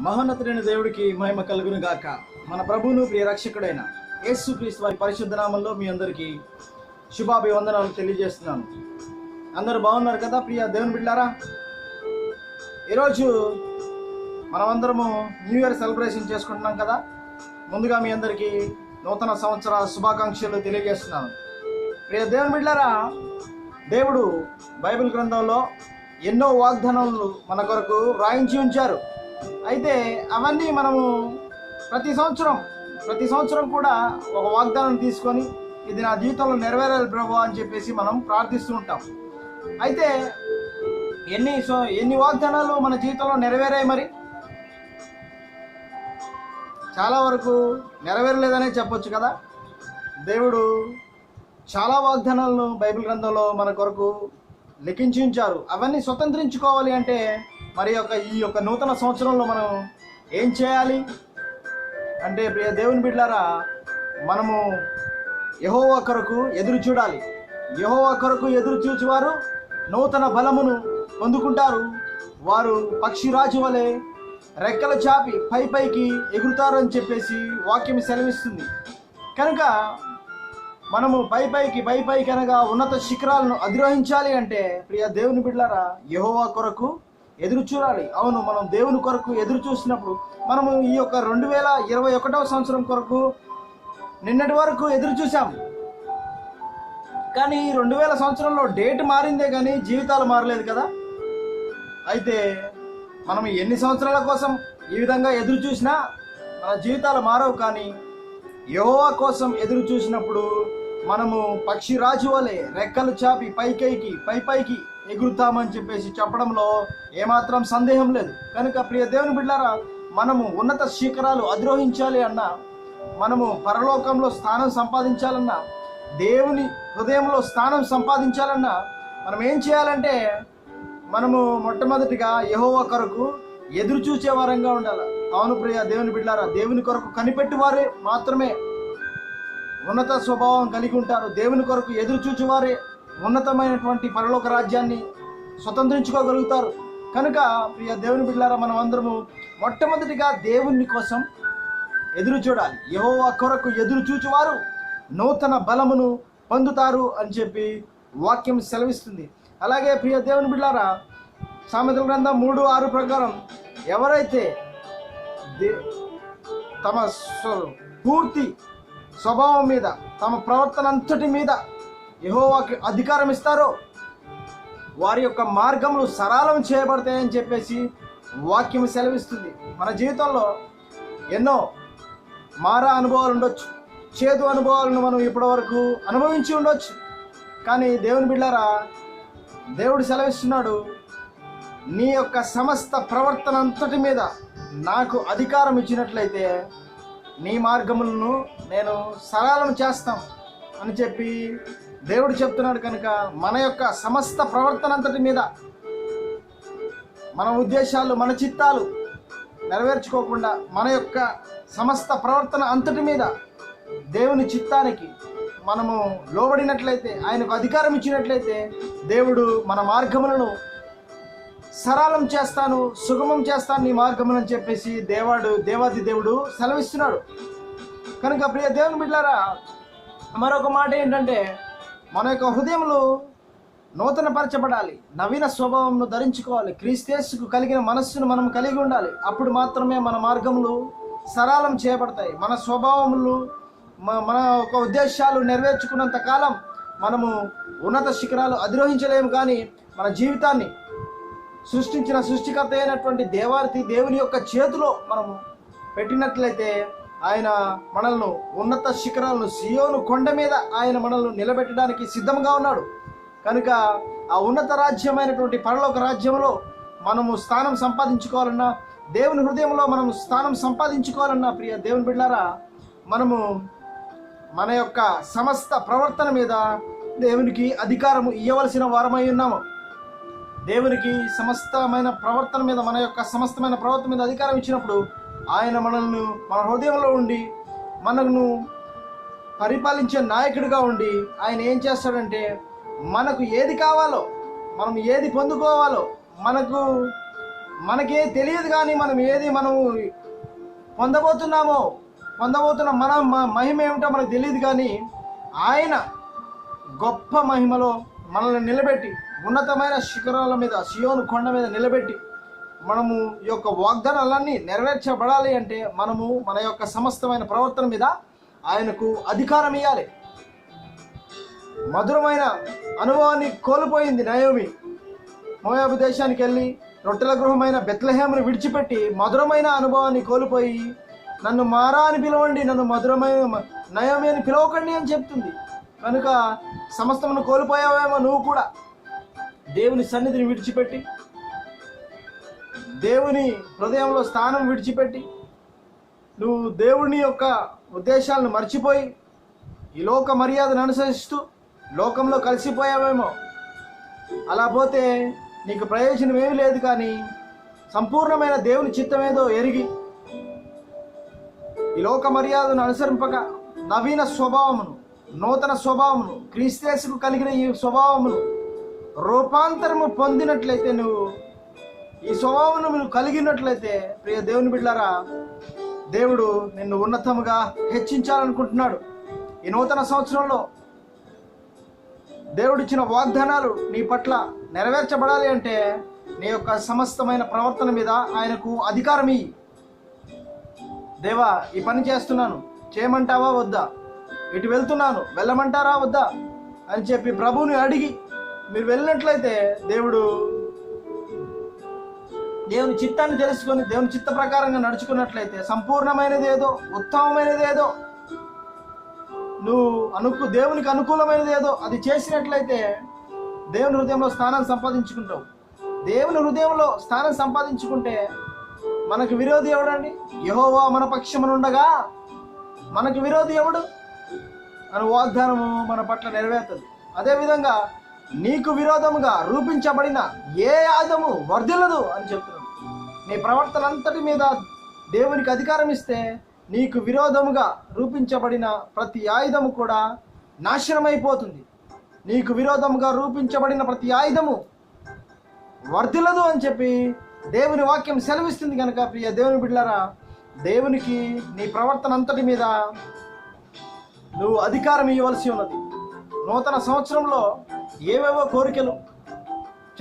మహోన్నతుడైన దేవుడికి మహిమ కలుగును గాక. మన ప్రభువును ప్రియ రక్షకుడైన యేసుక్రీస్తు వారి పరిశుద్ధ నామంలో మీ అందరికీ శుభాభివందనాలు తెలియజేస్తున్నాను. అందరూ బాగున్నారు కదా ప్రియ దేవుని బిడ్డారా? ఈరోజు మనమందరము న్యూ ఇయర్ సెలబ్రేషన్ చేసుకుంటున్నాం కదా. ముందుగా మీ అందరికీ నూతన సంవత్సర శుభాకాంక్షలు తెలియజేస్తున్నాను. ప్రియ దేవుని బిడ్డారా, దేవుడు బైబిల్ గ్రంథంలో ఎన్నో వాగ్దానాలు మన కొరకు రాయించి ఉంచారు. అయితే అవన్నీ మనము ప్రతి సంవత్సరం కూడా ఒక వాగ్దానం తీసుకొని ఇది నా జీవితంలో నెరవేరాలి ప్రభు అని చెప్పేసి మనం ప్రార్థిస్తూ ఉంటాం. అయితే ఎన్ని వాగ్దానాలు మన జీవితంలో నెరవేరాయి? మరి చాలా వరకు నెరవేరలేదనే చెప్పొచ్చు కదా. దేవుడు చాలా వాగ్దానాలను బైబిల్ గ్రంథంలో మన కొరకు లిఖించి ఉంచారు. అవన్నీ స్వతంత్రించుకోవాలి అంటే మరి ఈ యొక్క నూతన సంవత్సరంలో మనం ఏం చేయాలి అంటే, ప్రియ దేవుని బిడ్డలారా, మనము యెహోవా కొరకు ఎదురు చూడాలి. యెహోవా కొరకు ఎదురు చూచువారు నూతన బలమును పొందుకుంటారు. వారు పక్షిరాజు వలె రెక్కలు చాపి పైకి ఎగురుతారు అని చెప్పేసి వాక్యం సెలవిస్తుంది. కనుక మనము పైపైకి అనగా ఉన్నత శిఖరాలను అధిరోహించాలి అంటే, ప్రియ దేవుని బిడ్డలారా, యెహోవా కొరకు ఎదురు చూడాలి. అవును, మనం దేవుని కొరకు ఎదురు చూసినప్పుడు మనము ఈ యొక్క 2021వ సంవత్సరం కొరకు నిన్నటి వరకు ఎదురు చూసాం. కానీ 2000 సంవత్సరంలో డేట్ మారిందే కానీ జీవితాలు మారలేదు కదా. అయితే మనం ఎన్ని సంవత్సరాల కోసం ఈ విధంగా ఎదురు చూసినా మన జీవితాలు మారవు. కానీ యెహోవా కోసం ఎదురు చూసినప్పుడు మనము పక్షిరాజు వలె రెక్కలు చాపి పైకి ఎగురుతామని చెప్పేసి చెప్పడంలో ఏమాత్రం సందేహం లేదు. కనుక ప్రియ దేవుని బిడ్డలారా, మనము ఉన్నత శిఖరాలు అధిరోహించాలి అన్నా, మనము పరలోకంలో స్థానం సంపాదించాలన్నా, దేవుని హృదయంలో స్థానం సంపాదించాలన్నా మనం ఏం చేయాలంటే, మనము మొట్టమొదటిగా యెహోవా కొరకు ఎదురు చూసే వారంగా ఉండాలి. అవును ప్రియ దేవుని బిడ్డలారా, దేవుని కొరకు కనిపెట్టువారే మాత్రమే ఉన్నత స్వభావం కలిగి ఉంటారు. దేవుని కొరకు ఎదురు చూచేవారే ఉన్నతమైనటువంటి పరలోక రాజ్యాన్ని స్వతంత్రించుకోగలుగుతారు. కనుక ప్రియ దేవుని బిడ్డలారా, మనం అందరము మొట్టమొదటిగా దేవుని కోసం ఎదురు చూడాలి. యెహోవా కొరకు ఎదురు చూచువారు నూతన బలమును పొందుతారు అని చెప్పి వాక్యం సెలవిస్తుంది. అలాగే ప్రియ దేవుని బిడ్డలారా, సామెతల గ్రంథం 3:6 ప్రకారం ఎవరైతే తమ పూర్తి స్వభావం మీద, తమ ప్రవర్తన అంతటి మీద యెహోవాకి అధికారం ఇస్తారో వారి యొక్క మార్గములు సరళం చేయబడతాయని చెప్పేసి వాక్యం సెలవిస్తుంది. మన జీవితంలో ఎన్నో మారా అనుభవాలు ఉండొచ్చు, చేదు అనుభవాలను మనం ఇప్పటివరకు అనుభవించి ఉండొచ్చు. కానీ దేవుని బిడ్డలారా, దేవుడు సెలవిస్తున్నాడు, నీ యొక్క సమస్త ప్రవర్తన అంతటి మీద నాకు అధికారం ఇచ్చినట్లయితే నీ మార్గములను నేను సరళం చేస్తాం అని చెప్పి దేవుడు చెప్తున్నాడు. కనుక మన యొక్క సమస్త ప్రవర్తన అంతటి మీద, మన ఉద్దేశాలు, మన చిత్తాలు నెరవేర్చుకోకుండా మన యొక్క సమస్త ప్రవర్తన అంతటి మీద దేవుని చిత్తానికి మనము లోబడినట్లయితే, ఆయనకు అధికారం ఇచ్చినట్లయితే, దేవుడు మన మార్గములను సరళం చేస్తాను, సుగమం చేస్తాను నీ మార్గమును అని చెప్పేసి దేవాది దేవుడు సెలవిస్తున్నాడు. కనుక ప్రియ దేవుని బిడ్డలారా, మరొక మాట ఏంటంటే, మన యొక్క హృదయములు నూతన పరచబడాలి, నవీన స్వభావంను ధరించుకోవాలి, క్రీస్తుయేసుకు కలిగిన మనస్సును మనం కలిగి ఉండాలి. అప్పుడు మాత్రమే మన మార్గములు సరళం చేయబడతాయి. మన స్వభావములు, మన ఒక ఉద్దేశాలు నెరవేర్చుకున్నంత కాలం మనము ఉన్నత శిఖరాలు అధిరోహించలేము. కానీ మన జీవితాన్ని సృష్టించిన సృష్టికర్త అయినటువంటి దేవుని యొక్క చేతిలో మనము పెట్టినట్లయితే ఆయన మనల్ని ఉన్నత శిఖరాలను, సియోను కొండ మీద ఆయన మనల్ని నిలబెట్టడానికి సిద్ధంగా ఉన్నాడు. కనుక ఆ ఉన్నత రాజ్యమైనటువంటి పరలోక రాజ్యంలో మనము స్థానం సంపాదించుకోవాలన్నా, దేవుని హృదయంలో మనము స్థానం సంపాదించుకోవాలన్నా, ప్రియ దేవుని బిడ్డలారా, మనము మన యొక్క సమస్త ప్రవర్తన మీద దేవునికి అధికారము ఇవ్వవలసిన వారమై ఉన్నాము. దేవునికి సమస్తమైన ప్రవర్తన మీద, మన యొక్క సమస్తమైన ప్రవర్తన మీద అధికారం ఇచ్చినప్పుడు ఆయన మనల్ని మన హృదయంలో ఉండి మనను పరిపాలించే నాయకుడిగా ఉండి ఆయన ఏం చేస్తాడంటే, మనకు ఏది కావాలో, మనం ఏది పొందుకోవాలో, మనకు మనకే తెలియదు, కానీ మనం ఏది మనము పొందబోతున్న మన మహిమ ఏమిటో మనకు తెలియదు. కానీ ఆయన గొప్ప మహిమలో మనల్ని నిలబెట్టి ఉన్నతమైన శిఖరాల మీద, సియోను కొండ మీద నిలబెట్టి మనము ఈ యొక్క వాగ్దానాలన్నీ నెరవేర్చబడాలి అంటే మనము మన యొక్క సమస్తమైన ప్రవర్తన మీద ఆయనకు అధికారం ఇవ్వాలి. మధురమైన అనుభవాన్ని కోల్పోయింది నయోమి. మోయాబు దేశానికి వెళ్ళి రొట్టెల గృహమైన బెత్లెహేమును విడిచిపెట్టి మధురమైన అనుభవాన్ని కోల్పోయి, నన్ను మారా అని పిలవండి, నన్ను మధురమైన నయోమి అని పిలవకండి అని చెప్తుంది. కనుక సమస్తమును కోల్పోయావేమో నువ్వు కూడా. దేవుని సన్నిధిని విడిచిపెట్టి, దేవుని హృదయంలో స్థానం విడిచిపెట్టి, నువ్వు దేవుని యొక్క ఉద్దేశాలను మర్చిపోయి ఈ లోక మర్యాదను అనుసరిస్తూ లోకంలో కలిసిపోయావేమో. అలా పోతే నీకు ప్రయోజనం ఏమీ లేదు. కానీ సంపూర్ణమైన దేవుని చిత్తమేదో ఎరిగి ఈ లోక మర్యాదను అనుసరింపక నవీన స్వభావమును, నూతన స్వభావమును, క్రీస్తుకు కలిగిన ఈ స్వభావమును రూపాంతరము పొందినట్లయితే, నువ్వు ఈ స్వభావమును నువ్వు కలిగినట్లయితే, ప్రియ దేవుని బిడ్డలారా, దేవుడు నిన్ను ఉన్నతముగా హెచ్చించాలనుకుంటున్నాడు. ఈ నూతన సంవత్సరంలో దేవుడిచ్చిన వాగ్దానాలు నీ పట్ల నెరవేర్చబడాలి అంటే నీ యొక్క సమస్తమైన ప్రవర్తన మీద ఆయనకు అధికారం ఇయ్యి. దేవా, ఈ పని చేస్తున్నాను, చేయమంటావా వద్దా? ఇటు వెళ్తున్నాను, వెళ్ళమంటారా వద్దా అని చెప్పి ప్రభువుని అడిగి మీరు వెళ్ళినట్లయితే దేవుని చిత్తాన్ని తెలుసుకొని దేవుని చిత్త ప్రకారంగా నడుచుకున్నట్లయితే సంపూర్ణమైనది ఏదో, ఉత్తమమైనది ఏదో, నువ్వు దేవునికి అనుకూలమైనది ఏదో అది చేసినట్లయితే దేవుని హృదయంలో స్థానం సంపాదించుకుంటావు. దేవుని హృదయంలో స్థానం సంపాదించుకుంటే మనకు విరోధి ఎవడండి? యెహోవా మన పక్షమునుండగా మనకు విరోధి ఎవడు అని వాగ్దానము మన పట్ల నెరవేరుతుంది. అదేవిధంగా నీకు విరోధముగా రూపించబడిన ఏ ఆయుధము వర్ధిల్లదు అని చెప్తున్నాడు. నీ ప్రవర్తన అంతటి మీద దేవునికి అధికారం ఇస్తే నీకు విరోధముగా రూపించబడిన ప్రతి ఆయుధము కూడా నాశనమైపోతుంది. నీకు విరోధముగా రూపించబడిన ప్రతి ఆయుధము వర్ధిల్లదు అని చెప్పి దేవుని వాక్యం సెలవిస్తుంది. కనుక ప్రియ దేవుని బిడ్డలారా, దేవునికి నీ ప్రవర్తన అంతటి మీద నువ్వు అధికారం ఇవ్వవలసి ఉన్నది. నూతన సంవత్సరంలో ఏవేవో కోరికలు,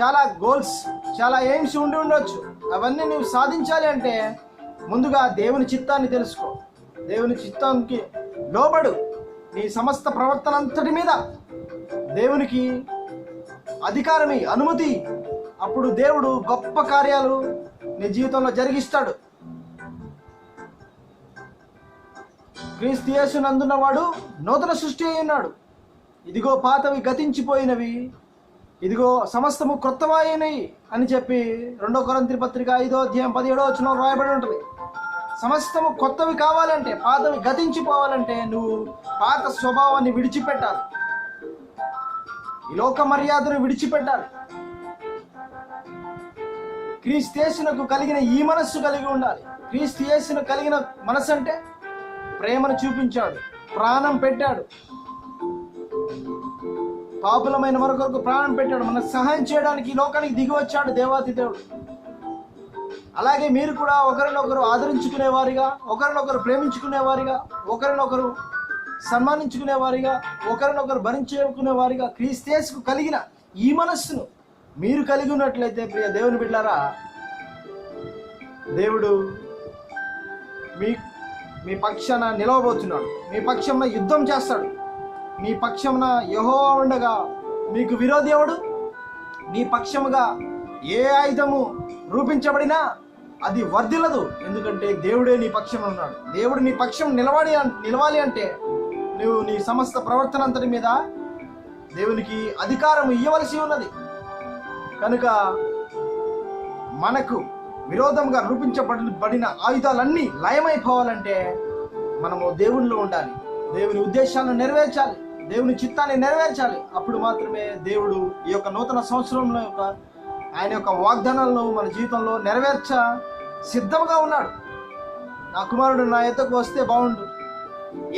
చాలా గోల్స్, చాలా ఎయిమ్స్ ఉండి ఉండొచ్చు. అవన్నీ నువ్వు సాధించాలి అంటే ముందుగా దేవుని చిత్తాన్ని తెలుసుకో, దేవుని చిత్తానికి లోబడు. నీ సమస్త ప్రవర్తన అంతటి మీద దేవునికి అధికారమి, అనుమతి. అప్పుడు దేవుడు గొప్ప కార్యాలు నీ జీవితంలో జరిగిస్తాడు. క్రీస్తు యేసునందున్నవాడు నూతన సృష్టి అయి ఉన్నాడు. ఇదిగో పాతవి గతించిపోయినవి, ఇదిగో సమస్తము క్రొత్తమైనవి అని చెప్పి 2 కొరింథీ పత్రిక 5వ అధ్యాయం 17వ వచనంలో రాయబడి ఉంటుంది. సమస్తము కొత్తవి కావాలంటే, పాతవి గతించిపోవాలంటే నువ్వు పాత స్వభావాన్ని విడిచిపెట్టాలి. ఈ లోక మర్యాదను విడిచిపెట్టాలి. క్రీస్తు యేసునకు కలిగిన ఈ మనస్సు కలిగి ఉండాలి. క్రీస్తు యేసును కలిగిన మనస్సు అంటే ప్రేమను చూపించాడు, ప్రాణం పెట్టాడు, పాపులమైన మరొకరికి ప్రాణం పెట్టాడు, మనకు సహాయం చేయడానికి ఈ లోకానికి దిగి వచ్చాడు దేవాతి దేవుడు. అలాగే మీరు కూడా ఒకరినొకరు ఆదరించుకునేవారిగా, ఒకరినొకరు ప్రేమించుకునేవారిగా, ఒకరినొకరు సన్మానించుకునేవారిగా, ఒకరినొకరు భరించుకునేవారిగా క్రీస్తు యేసుకు కలిగిన ఈ మనస్సును మీరు కలిగి ఉన్నట్లయితే ప్రియ దేవుని బిడ్డలారా, దేవుడు మీ పక్షాన నిలవబోతున్నాడు. మీ పక్షంన యుద్ధం చేస్తాడు. మీ పక్షంన యెహోవా ఉండగా మీకు విరోధి ఎవడు? నీ పక్షముగా ఏ ఆయుధము రూపించబడినా అది వర్ధిల్లదు. ఎందుకంటే దేవుడే నీ పక్షంలో ఉన్నాడు. దేవుడు నీ పక్షం నిలవాలి అంటే నువ్వు నీ సమస్త ప్రవర్తన అంతటి మీద దేవునికి అధికారం ఇవ్వవలసి ఉన్నది. కనుక మనకు విరోధంగా రూపించబడిన ఆయుధాలన్నీ లయమైపోవాలంటే మనము దేవునిలో ఉండాలి, దేవుని ఉద్దేశాలను నెరవేర్చాలి, దేవుని చిత్తాన్ని నెరవేర్చాలి. అప్పుడు మాత్రమే దేవుడు ఈ యొక్క నూతన సంవత్సరంలో ఆయన యొక్క వాగ్దానాలను మన జీవితంలో నెరవేర్చ సిద్ధంగా ఉన్నాడు. నా కుమారుడు నా యొద్దకు వస్తే బాగుండు,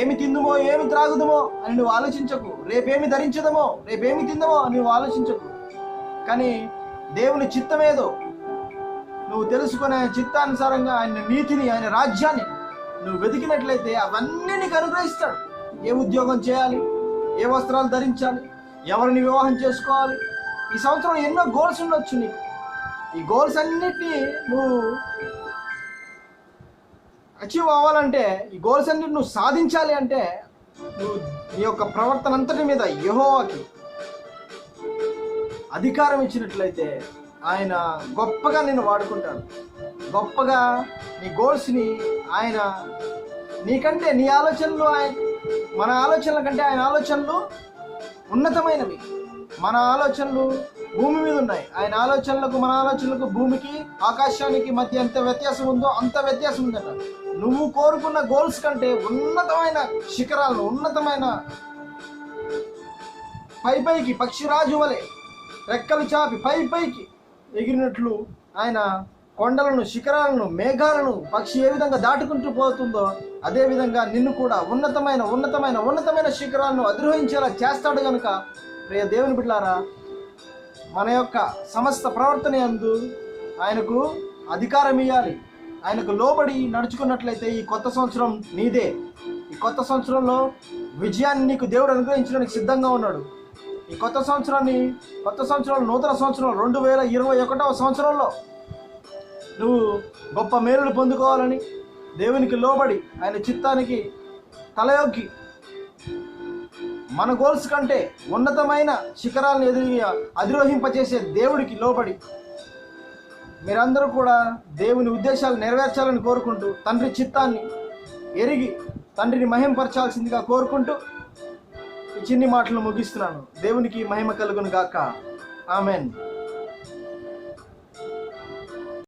ఏమి తిందుమో ఏమి త్రాగుదమో అని నువ్వు ఆలోచించకు, రేపేమి ధరించదమో రేపేమి తిందమో అని నువ్వు ఆలోచించకు. కానీ దేవుని చిత్తమేదో నువ్వు తెలుసుకుని ఆయన చిత్తానుసారంగా ఆయన నీతిని, ఆయన రాజ్యాన్ని నువ్వు వెతికినట్లయితే అవన్నీ నీకు అనుగ్రహిస్తాడు. ఏ ఉద్యోగం చేయాలి, ఏ వస్త్రాలు ధరించాలి, ఎవరిని వివాహం చేసుకోవాలి, ఈ సంవత్సరం ఎన్నో గోల్స్ ఉండొచ్చు నీకు. ఈ గోల్స్ అన్నిటినీ నువ్వు అచీవ్ అవ్వాలంటే, ఈ గోల్స్ అన్నిటి నువ్వు సాధించాలి అంటే నువ్వు నీ యొక్క ప్రవర్తన అంతటి మీద యెహోవాకి అధికారం ఇచ్చినట్లయితే ఆయన గొప్పగా నిన్ను వాడుకుంటాడు. గొప్పగా నీ గోల్స్ని ఆయన నీకంటే, నీ ఆలోచనలు మన ఆలోచనల కంటే ఆయన ఆలోచనలు ఉన్నతమైనవి. మన ఆలోచనలు భూమి మీద ఉన్నాయి, ఆయన ఆలోచనలకు మన ఆలోచనలకు భూమికి ఆకాశానికి మధ్య ఎంత వ్యత్యాసం ఉందో అంత వ్యత్యాసం ఉందట. నువ్వు కోరుకున్న గోల్స్ కంటే ఉన్నతమైన శిఖరాలను, ఉన్నతమైన పైకి పక్షిరాజు వలె రెక్కలు చాపి పైకి ఎగిరినట్లు ఆయన కొండలను, శిఖరాలను, మేఘాలను పక్షి ఏ విధంగా దాటుకుంటూ పోతుందో అదే విధంగా నిన్ను కూడా ఉన్నతమైన శిఖరాలను అధిరోహించేలా చేస్తాడు. కనుక ప్రియ దేవుని బిడ్డలారా, మన యొక్క సమస్త ప్రవర్తన యందు ఆయనకు అధికారం ఇవ్వాలి. ఆయనకు లోబడి నడుచుకున్నట్లయితే ఈ కొత్త సంవత్సరం నీదే. ఈ కొత్త సంవత్సరంలో విజయాన్ని నీకు దేవుడు అనుగ్రహించడానికి సిద్ధంగా ఉన్నాడు. ఈ కొత్త సంవత్సరం నూతన సంవత్సరం 2021వ సంవత్సరంలో నువ్వు గొప్ప మేలులు పొందుకోవాలని, దేవునికి లోబడి ఆయన చిత్తానికి తలయొగ్గి మన గోల్స్ కంటే ఉన్నతమైన శిఖరాలను అధిరోహింపచేసే దేవుడికి లోబడి మీరందరూ కూడా దేవుని ఉద్దేశాలు నెరవేర్చాలని కోరుకుంటూ, తండ్రి చిత్తాన్ని ఎరిగి తండ్రిని మహిమపరచాల్సిందిగా కోరుకుంటూ ఈ చిన్ని మాటలు ముగిస్తున్నాను. దేవునికి మహిమ కలుగును గాక. ఆమెన్.